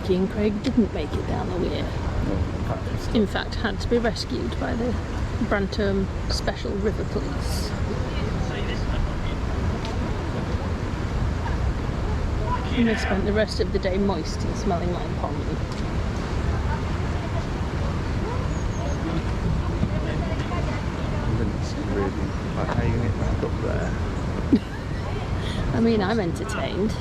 Vicky and Craig didn't make it down the weir. In fact, had to be rescued by the Brantome Special River Police. And they spent the rest of the day moist and smelling like pond. Really, like, how are you going to get back up there? I mean, I'm entertained.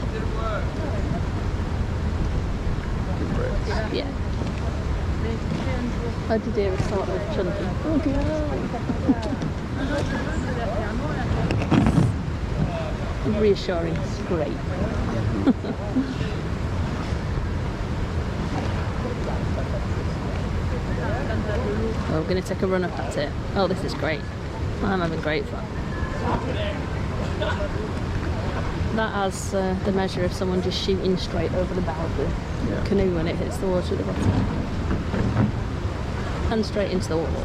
Brits. Yeah. I did hear a sort of chunky. Oh, reassuring scrape. Oh, we're going to take a run up at it. Oh, this is great. I'm having great fun. That has the measure of someone just shooting straight over the bow of the canoe when it hits the water at the bottom. And straight into the wall.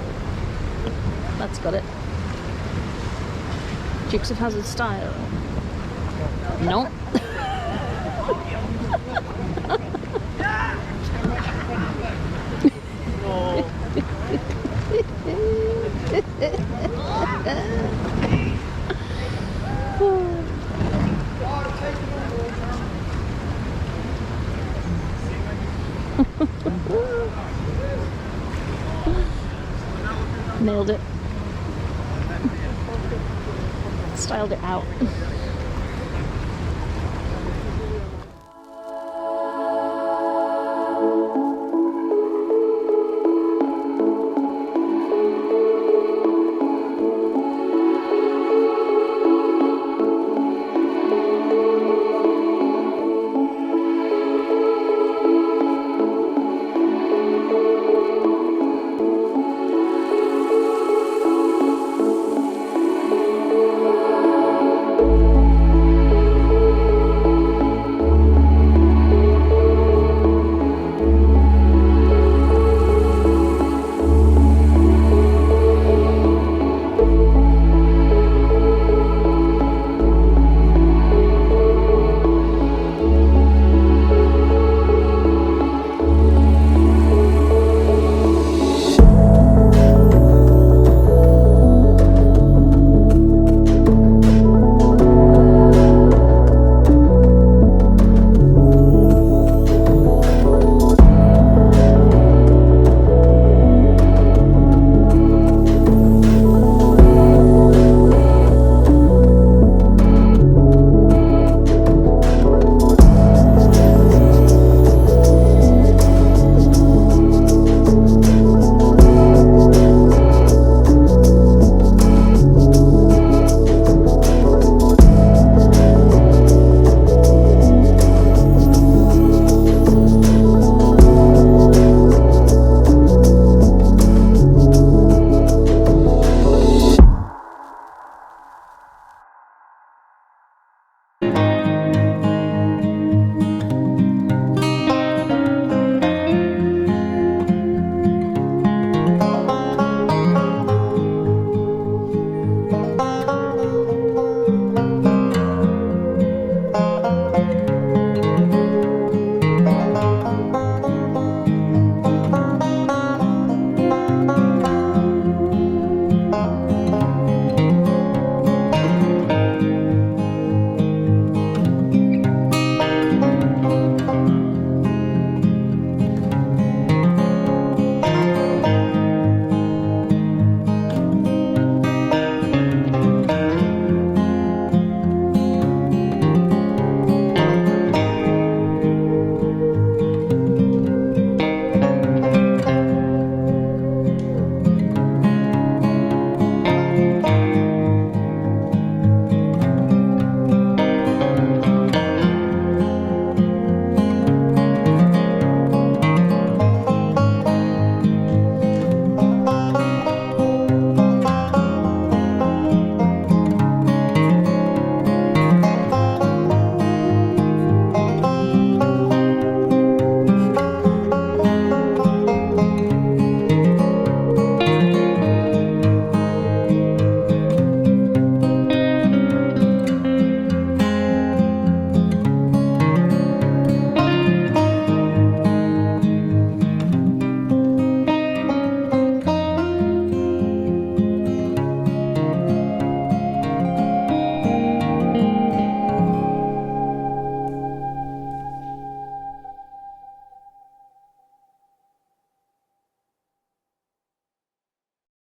That's got it. Dukes of Hazzard style. No. Nailed it. Styled it out.